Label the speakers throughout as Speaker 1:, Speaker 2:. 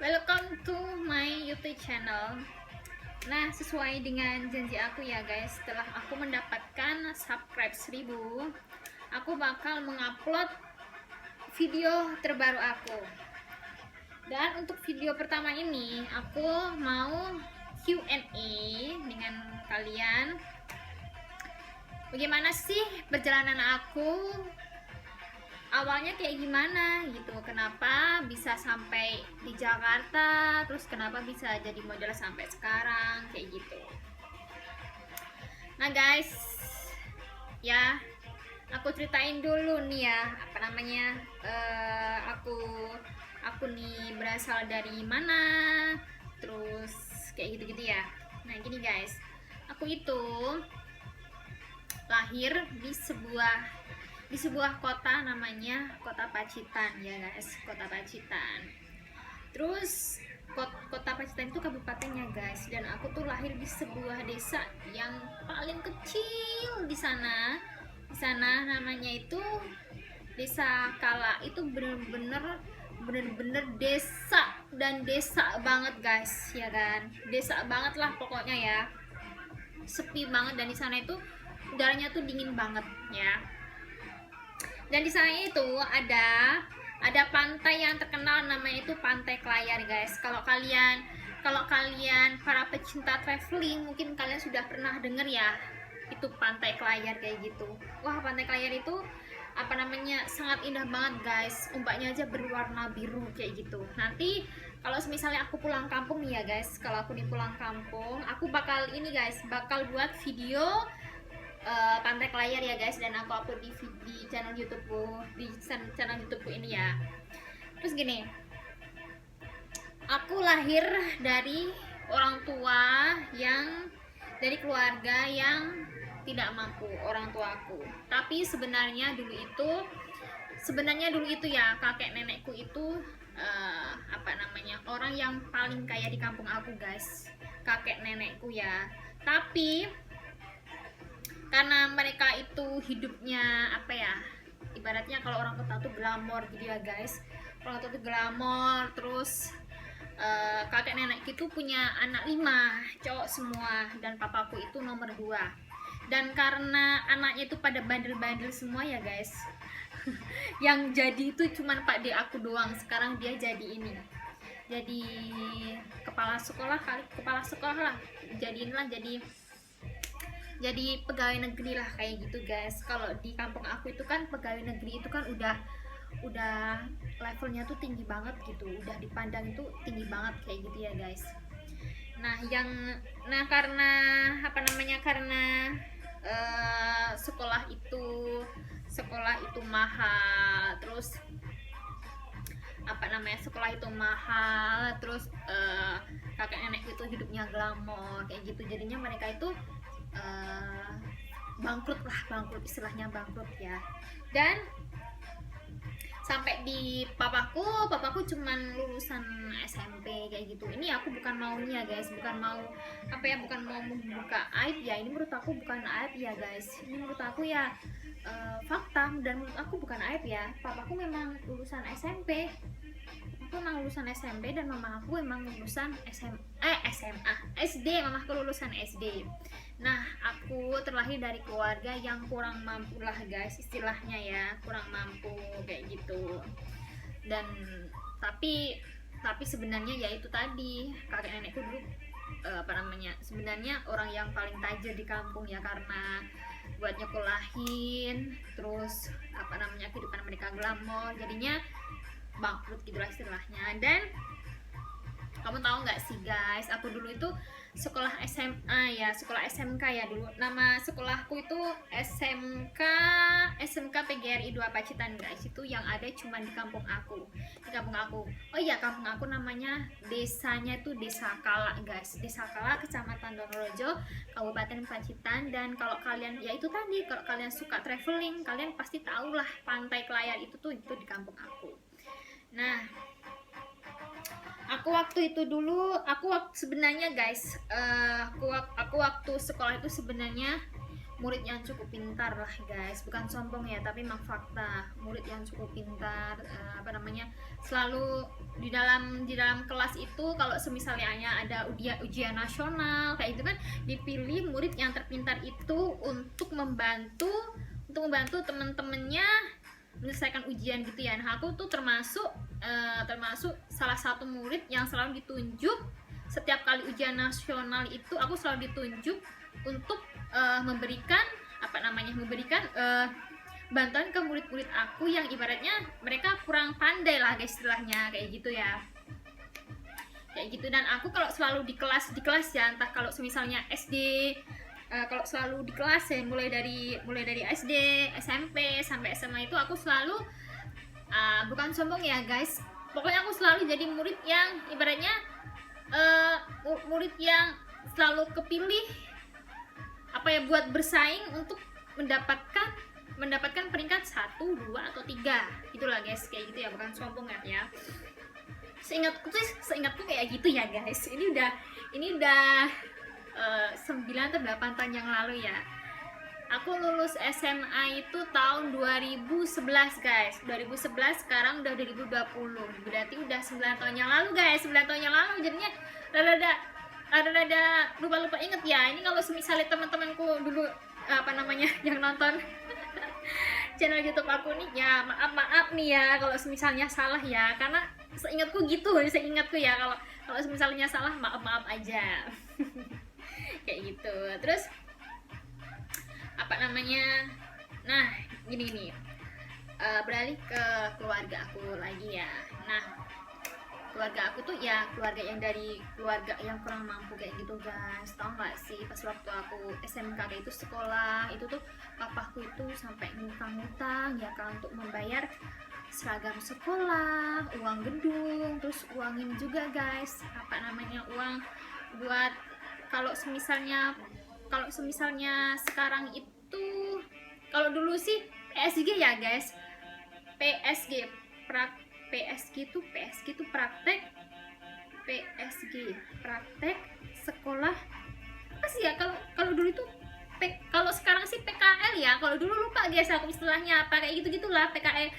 Speaker 1: Welcome to my YouTube channel. Nah, sesuai dengan janji aku ya guys, setelah aku mendapatkan subscribe 1000, aku bakal mengupload video terbaru aku. Dan untuk video pertama ini, aku mau Q&A dengan kalian. Bagaimana sih perjalanan aku? Awalnya kayak gimana gitu, kenapa bisa sampai di Jakarta, terus kenapa bisa jadi model sampai sekarang kayak gitu. Nah guys, ya aku ceritain dulu nih ya, apa namanya, aku nih berasal dari mana, terus kayak gitu-gitu ya. Nah gini guys, aku itu lahir di sebuah kota namanya Kota Pacitan ya guys, Kota Pacitan. Terus Kota Pacitan itu kabupatennya guys, dan aku tuh lahir di sebuah desa yang paling kecil di sana. Di sana namanya itu Desa Kala. Itu bener-bener desa, dan desa banget guys, ya kan? Desa banget lah pokoknya ya. Sepi banget, dan di sana itu udaranya tuh dingin banget ya. Dan di sana itu ada pantai yang terkenal, namanya itu Pantai Klayar guys. Kalau kalian para pecinta traveling, mungkin kalian sudah pernah dengar ya, itu Pantai Klayar kayak gitu. Wah, Pantai Klayar itu apa namanya, sangat indah banget guys. Ombaknya aja berwarna biru kayak gitu. Nanti kalau misalnya aku pulang kampung nih ya guys, kalau aku di pulang kampung, aku bakal bakal buat video Pantai Klayar ya guys, dan aku upload di channel YouTubeku, channel YouTubeku ini ya. Terus gini, aku lahir dari orang tua dari keluarga yang tidak mampu, orang tuaku. Tapi sebenarnya dulu itu ya, kakek nenekku itu orang yang paling kaya di kampung aku guys, kakek nenekku ya. Tapi karena mereka itu hidupnya ibaratnya kalau orang kota tuh glamor gitu ya guys, orang kota tuh glamor. Terus kakek nenek itu punya anak 5 cowok semua, dan papaku itu nomor 2. Dan karena anaknya itu pada bandel-bandel semua ya guys, yang jadi itu cuman Pak D aku doang. Sekarang dia jadi kepala sekolah lah, jadi pegawai negeri lah kayak gitu guys. Kalau di kampung aku itu kan pegawai negeri itu kan udah levelnya tuh tinggi banget gitu, udah dipandang itu tinggi banget kayak gitu ya guys. Karena sekolah itu mahal, terus kakek nenek itu hidupnya glamor kayak gitu, jadinya mereka itu bangkrut istilahnya, bangkrut ya. Dan sampai di papaku cuman lulusan SMP kayak gitu. Ini aku bukan mau nih ya guys, bukan mau membuka aib ya, ini menurut aku bukan aib ya guys, ini menurut aku ya fakta, dan menurut aku bukan aib ya. Papaku memang lulusan SMP, aku memang lulusan SMP, dan mama aku memang lulusan SD. Mamaku lulusan SD. Nah, aku terlahir dari keluarga yang kurang mampu lah guys, istilahnya ya, kurang mampu kayak gitu. Dan tapi sebenarnya ya itu tadi, kakek nenekku dulu sebenarnya orang yang paling tajir di kampung ya, karena buat nyekolahin, terus kehidupan mereka glamor, jadinya bangkrut gitulah istilahnya. Dan kamu tahu nggak sih guys, aku dulu itu sekolah sekolah SMK ya dulu. Nama sekolahku itu SMK PGRI 2 Pacitan guys. Itu yang ada cuma di kampung aku. Oh iya, kampung aku namanya, desanya itu Desa Kala guys. Desa Kala, Kecamatan Donorejo, Kabupaten Pacitan. Dan kalau kalian kalau kalian suka traveling, kalian pasti tahu lah Pantai Klayar itu di kampung aku. Nah, aku waktu sebenarnya guys, aku waktu sekolah itu sebenarnya murid yang cukup pintar lah guys, bukan sombong ya, tapi memang fakta. Murid yang cukup pintar, selalu di dalam kelas itu, kalau semisalnya ada ujian nasional kayak itu kan, dipilih murid yang terpintar itu untuk membantu teman-temannya menyelesaikan ujian gitu ya. Nah, aku tuh termasuk salah satu murid yang selalu ditunjuk setiap kali ujian nasional itu. Aku selalu ditunjuk untuk memberikan bantuan ke murid-murid aku yang ibaratnya mereka kurang pandai lah guys, istilahnya kayak gitu ya, kayak gitu. Dan aku kalau selalu di kelas ya, entah kalau misalnya SD, kalau selalu di kelas ya, mulai dari SD, SMP sampai SMA itu aku selalu bukan sombong ya guys, pokoknya aku selalu jadi murid yang ibaratnya murid yang selalu kepilih buat bersaing untuk mendapatkan peringkat 1, 2 atau 3 gitulah guys, kayak gitu ya, bukan sombong ya. Seingatku kayak gitu ya guys. Ini udah 9 atau 8 tahun yang lalu ya. Aku lulus SMA itu tahun 2011 guys. 2011, sekarang udah 2020. Berarti udah 9 tahun yang lalu guys. 9 tahun yang lalu, jadinya rada lupa inget ya. Ini kalau misalnya teman-temanku dulu yang nonton channel YouTube aku nih ya, maaf nih ya kalau misalnya salah ya, karena seingatku ya, kalau misalnya salah maaf aja. Kayak gitu. Terus nah gini nih, beralih ke keluarga aku lagi ya. Nah, keluarga aku tuh ya keluarga yang dari keluarga yang kurang mampu kayak gitu guys. Tau gak sih, pas waktu aku SMK kayak itu sekolah itu tuh, papaku itu sampai ngutang-ngutang ya kan, untuk membayar seragam sekolah, uang gedung, terus uang ini juga guys, uang buat kalau semisalnya sekarang itu, kalau dulu sih PSG ya guys, PSG itu praktek sekolah apa sih ya, kalau dulu itu kalau sekarang sih PKL ya, kalau dulu lupa guys aku istilahnya apa, kayak gitulah PKL,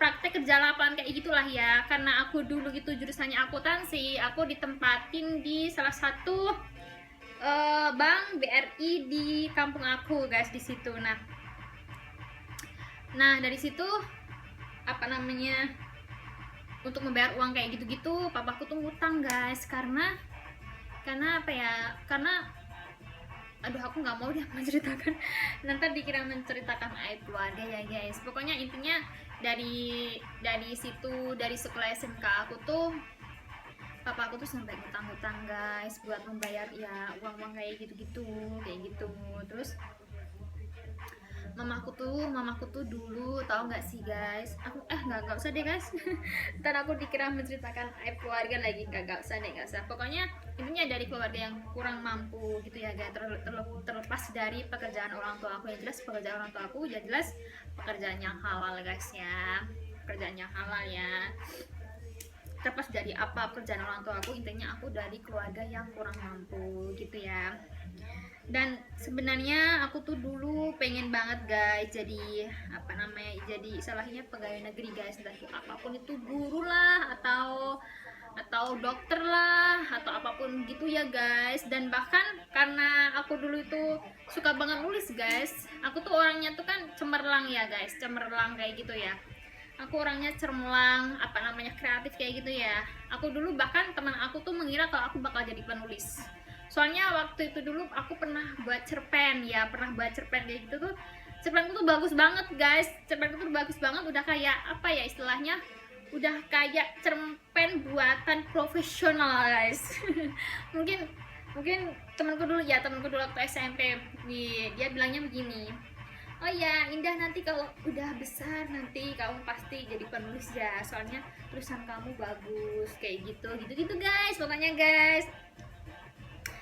Speaker 1: praktek kerja lapangan kayak gitulah ya. Karena aku dulu gitu jurusannya akuntansi, aku ditempatin di salah satu bank BRI di kampung aku guys, di situ. Nah dari situ untuk membayar uang kayak gitu-gitu, papaku tuh ngutang guys, karena aduh aku nggak mau dia menceritakan, nanti dikira menceritakan aib keluarga ya guys. Pokoknya intinya dari situ, dari sekolah SMK aku tuh, papa aku tuh sampai ngutang-ngutang guys buat membayar ya uang-uang kayak gitu. Terus mamaku tuh dulu, tahu nggak sih guys, aku nggak usah deh guys. Ntar aku dikira menceritakan aib keluarga lagi, nggak usah. Pokoknya intinya dari keluarga yang kurang mampu gitu ya guys, terlepas dari pekerjaan orang tua aku, yang jelas pekerjaan orang tua aku yang jelas pekerjaan yang halal guys ya, pekerjaan yang halal ya. Terlepas dari apa pekerjaan orang tua aku, intinya aku dari keluarga yang kurang mampu gitu ya. Dan sebenarnya aku tuh dulu pengen banget guys jadi jadi salahnya pegawai negeri guys, entah itu apapun itu, guru lah atau dokter lah atau apapun gitu ya guys. Dan bahkan karena aku dulu itu suka banget nulis guys, aku tuh orangnya tuh kan cemerlang ya guys, cemerlang kayak gitu ya, aku orangnya cemerlang kreatif kayak gitu ya. Aku dulu bahkan teman aku tuh mengira kalau aku bakal jadi penulis. Soalnya waktu itu dulu aku pernah buat cerpen kayak gitu tuh. Cerpenku tuh bagus banget guys, udah kayak istilahnya udah kayak cerpen buatan profesional guys. mungkin temanku dulu waktu SMP, dia bilangnya begini, oh ya Indah, nanti kalau udah besar nanti kamu pasti jadi penulis ya, soalnya tulisan kamu bagus kayak gitu guys. Pokoknya guys,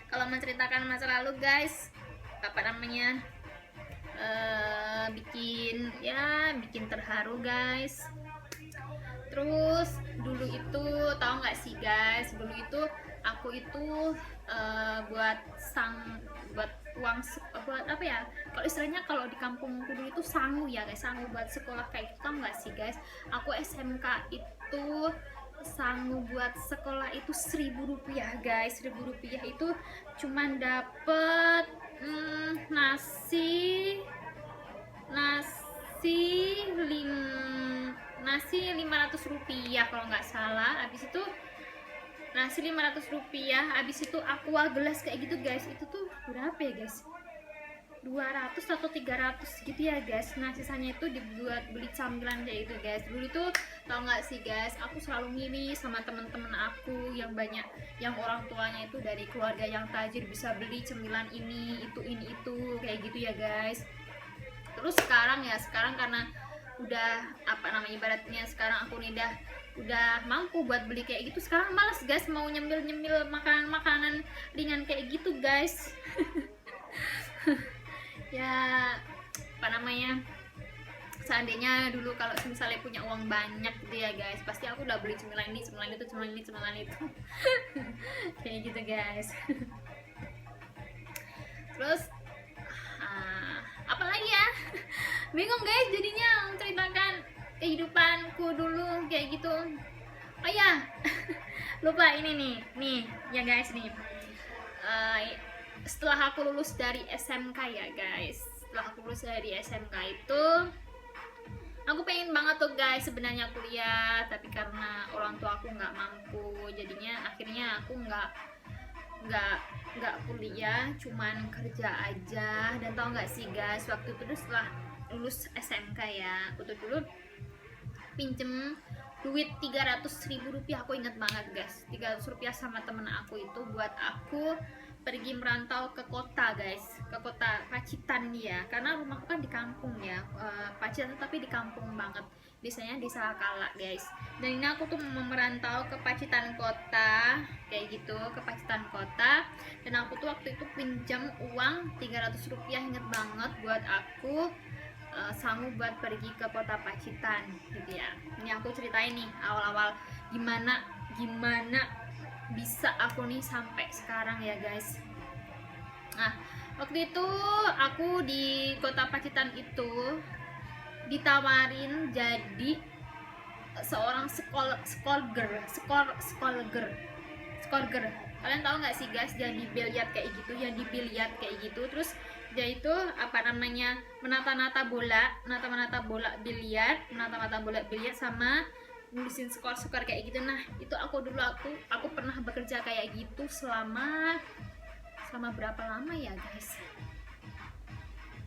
Speaker 1: kalau menceritakan masa lalu guys, bikin terharu guys. Terus dulu itu tahu nggak sih guys, dulu itu aku itu buat buat uang buat apa ya, kalau istilahnya kalau di kampungku dulu itu sangu ya guys, sangu buat sekolah kayak gitu, tau nggak sih guys? Aku SMK itu sangu buat sekolah itu 1.000 rupiah guys. 1.000 rupiah itu cuman dapet nasi nasi lim nasi 500 rupiah kalau nggak salah. Habis itu nasi 500 rupiah, habis itu aqua gelas kayak gitu guys. Itu tuh berapa ya guys, 200 atau 300 gitu ya guys. Nah sisanya itu dibuat beli camilan kayak gitu guys. Dulu tuh tau nggak sih guys, aku selalu ngiri sama temen-temen aku yang banyak, yang orang tuanya itu dari keluarga yang tajir, bisa beli cemilan ini itu kayak gitu ya guys. Terus sekarang karena udah apa namanya, ibaratnya sekarang aku nih udah mampu buat beli kayak gitu, sekarang malas guys mau nyemil makanan ringan kayak gitu guys. Ya apa namanya, seandainya dulu kalau misalnya punya uang banyak gitu ya guys, pasti aku udah beli cemilan ini, cemilan itu kayak gitu guys. Terus apa lagi ya, bingung guys jadinya menceritakan kehidupanku dulu kayak gitu. Oh ya, lupa ini nih ya guys nih, setelah aku lulus dari SMK ya guys, setelah aku lulus dari SMK itu aku pengen banget tuh guys sebenarnya kuliah, tapi karena orang tua aku nggak mampu, jadinya akhirnya aku nggak kuliah, cuman kerja aja. Dan tau nggak sih guys, waktu itu setelah lulus SMK ya, aku tuh dulu pinjem duit 300.000 rupiah, aku ingat banget guys, 300 rupiah sama temen aku itu buat aku pergi merantau ke kota guys, ke kota Pacitan dia, karena rumahku kan di kampung ya, Pacitan tapi di kampung banget, biasanya di Salakala guys. Dan ini aku tuh merantau ke Pacitan kota kayak gitu, ke Pacitan kota. Dan aku tuh waktu itu pinjam uang 300 rupiah, inget banget, buat aku sanggup buat pergi ke kota Pacitan gitu ya. Ini aku ceritain nih awal-awal gimana bisa aku nih sampai sekarang ya guys. Nah waktu itu aku di kota Pacitan itu ditawarin jadi seorang skolger. Kalian tahu nggak sih guys, jadi biliar kayak gitu, terus dia itu apa namanya, menata-nata bola biliar sama nulisin skor kayak gitu. Nah itu aku pernah bekerja kayak gitu selama berapa lama ya guys,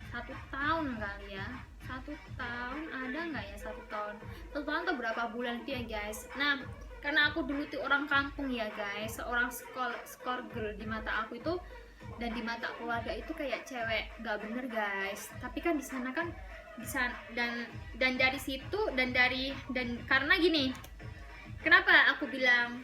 Speaker 1: 1 tahun kali ya, 1 tahun ada nggak ya, 1 tahun atau berapa bulan itu ya guys. Nah karena aku dulu tuh orang kampung ya guys, seorang skor girl di mata aku itu dan di mata keluarga itu kayak cewek nggak bener guys. Tapi kan di sana kan dan dari situ dan karena gini, kenapa aku bilang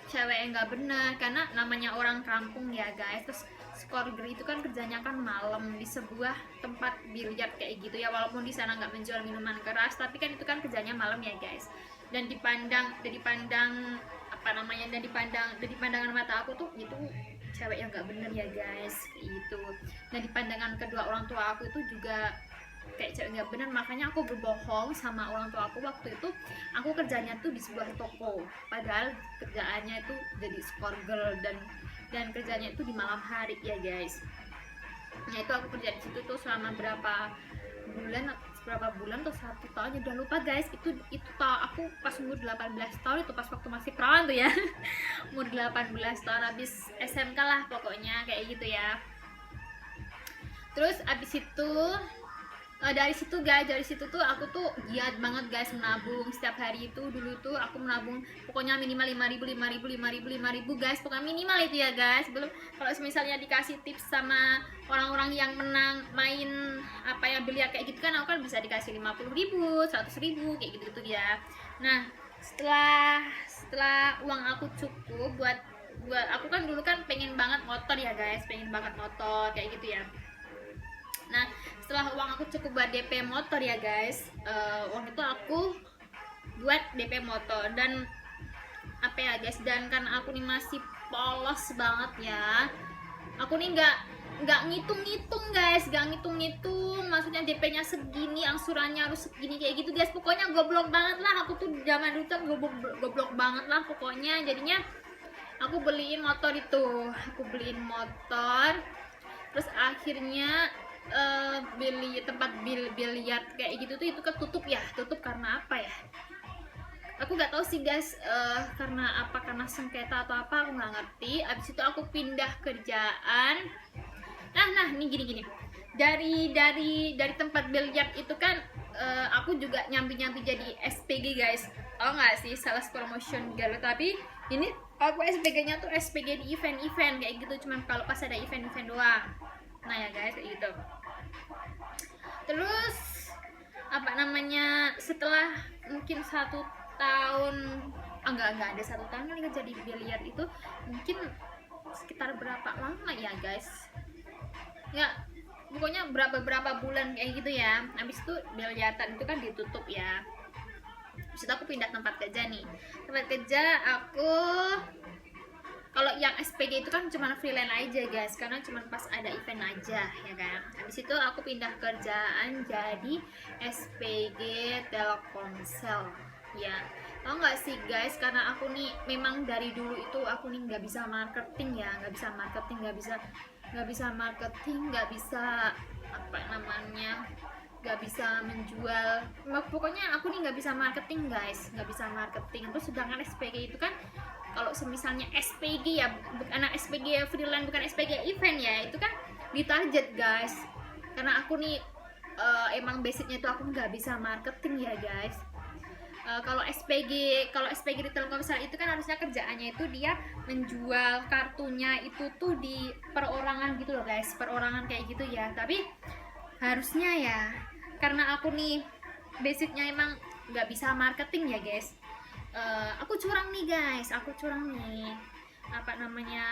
Speaker 1: cewek yang nggak bener, karena namanya orang kampung ya guys. Terus skorger itu kan kerjanya kan malam di sebuah tempat biliar kayak gitu ya, walaupun di sana nggak menjual minuman keras, tapi kan itu kan kerjanya malam ya guys. Dan dipandang apa namanya, dari pandangan mata aku tuh itu cewek yang nggak bener ya guys kayak gitu. Dan di pandangan kedua orang tua aku itu juga kayak cewek nggak bener, makanya aku berbohong sama orang tua aku waktu itu aku kerjanya tuh di sebuah toko, padahal kerjaannya itu jadi score girl dan kerjanya itu di malam hari ya guys. Nah itu aku kerja di situ tuh selama berapa bulan atau 1 tahun, udah lupa guys. Itu tau aku pas umur 18 tahun, itu pas waktu masih perawan tuh ya. Umur 18 tahun habis SMK lah pokoknya kayak gitu ya. Terus abis itu dari situ tuh aku tuh giat banget guys menabung setiap hari. Itu dulu tuh aku menabung pokoknya minimal 5.000 guys, pokoknya minimal itu ya guys. Belum kalau misalnya dikasih tips sama orang-orang yang menang main apa ya, biliar kayak gitu kan, aku kan bisa dikasih 50.000, 100.000 kayak gitu ya. Nah setelah uang aku cukup buat aku kan dulu kan pengen banget motor ya guys, kayak gitu ya. Nah setelah uang aku cukup buat DP motor ya guys, uang itu aku buat DP motor dan apa ya guys, dan karena aku nih masih polos banget ya. Aku nih nggak ngitung-ngitung guys, nggak ngitung-ngitung, maksudnya DP-nya segini, angsurannya harus segini kayak gitu guys. Pokoknya goblok banget lah, aku tuh zaman dulu tuh goblok banget lah pokoknya. Jadinya aku beliin motor itu, terus akhirnya tempat biliar kayak gitu tuh itu ketutup ya, tutup karena apa ya, aku nggak tahu sih guys, karena sengketa atau apa, aku nggak ngerti. Abis itu aku pindah kerjaan. Nah ini gini dari tempat biliar itu kan, aku juga nyambi jadi SPG guys, tau nggak sih, sales promotion girl. Tapi ini aku SPG-nya tuh SPG di event-event kayak gitu, cuman kalau pas ada event-event doang. Nah ya guys, kayak gitu. Terus setelah mungkin 1 tahun, enggak ada 1 tahun kali kerja di biliar itu, mungkin sekitar berapa lama ya guys, ya pokoknya berapa bulan kayak gitu ya. Habis itu biliatan itu kan ditutup ya. Habis itu aku pindah tempat kerja nih. Tempat kerja aku, kalau yang SPG itu kan cuma freelance aja guys, karena cuma pas ada event aja ya kan. Habis itu aku pindah kerjaan jadi SPG Telkomsel ya. Tau nggak sih guys, karena aku nih memang dari dulu itu aku nih nggak bisa marketing ya, nggak bisa nggak bisa menjual, pokoknya aku nih nggak bisa marketing guys, nggak bisa marketing. Terus sedangkan SPG itu kan, kalau semisalnya SPG ya, bukan SPG freelance, bukan SPG event ya, itu kan ditarget guys. Karena aku nih emang basicnya itu aku nggak bisa marketing ya guys. Kalau SPG di Telkomsel itu kan harusnya kerjaannya itu dia menjual kartunya itu tuh di perorangan gitu loh guys, perorangan kayak gitu ya. Tapi harusnya ya, karena aku nih basicnya emang nggak bisa marketing ya guys, aku curang nih guys,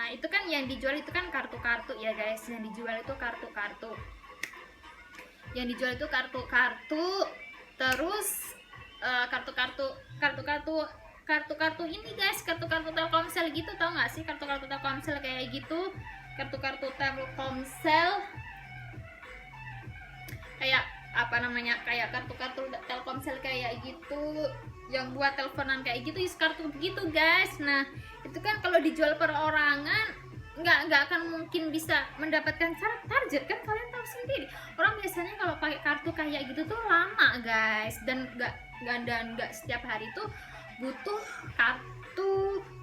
Speaker 1: itu kan yang dijual itu kan kartu-kartu ya guys, yang dijual itu kartu-kartu, terus kartu-kartu ini guys, kartu-kartu Telkomsel gitu, tau nggak sih kartu-kartu Telkomsel kayak gitu, kartu-kartu Telkomsel kayak kayak kartu-kartu Telkomsel kayak gitu, yang buat teleponan kayak gitu, kartu begitu guys. Nah itu kan kalau dijual perorangan nggak akan mungkin bisa mendapatkan target kan, kalian tahu sendiri orang biasanya kalau pakai kartu kayak gitu tuh lama guys, dan nggak setiap hari tuh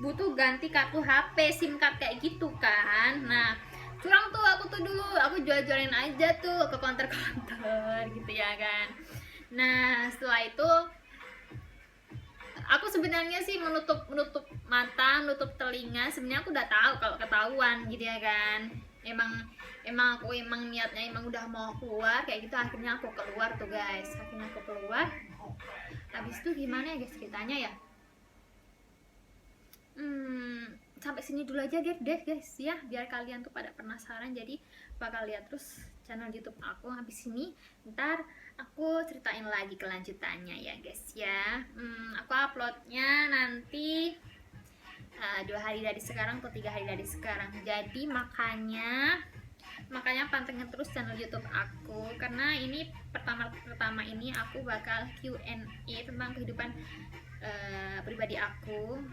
Speaker 1: butuh ganti kartu HP, SIM card kayak gitu kan. Nah curang tuh aku tuh dulu, aku jual-jualin aja tuh ke counter gitu ya kan. Nah setelah itu aku sebenarnya sih menutup mata, menutup telinga. Sebenarnya aku udah tahu kalau ketahuan gitu ya kan. Aku niatnya udah mau keluar kayak gitu. Akhirnya aku keluar tuh guys. Habis itu gimana ya guys ceritanya ya? Sampai sini dulu aja guys ya, biar kalian tuh pada penasaran. Jadi bakal lihat terus channel YouTube aku. Habis ini ntar aku ceritain lagi kelanjutannya ya guys ya. Aku uploadnya nanti 2 hari dari sekarang atau 3 hari dari sekarang. Jadi makanya pantengin terus channel YouTube aku, karena ini pertama ini aku bakal Q&A tentang kehidupan pribadi aku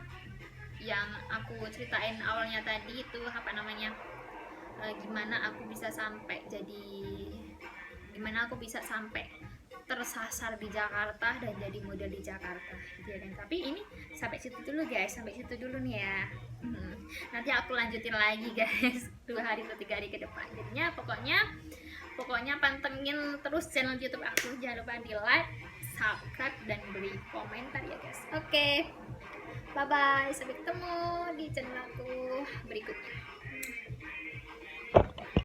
Speaker 1: yang aku ceritain awalnya tadi itu gimana aku bisa sampai tersasar di Jakarta dan jadi model di Jakarta gitu ya kan. Tapi ini sampai situ dulu nih ya. Nanti aku lanjutin lagi guys 2 hari atau 3 hari ke depan. Jadinya pokoknya pantengin terus channel YouTube aku, jangan lupa di like, subscribe, dan beri komentar ya guys. Oke, bye bye, sampai ketemu di channel aku berikutnya.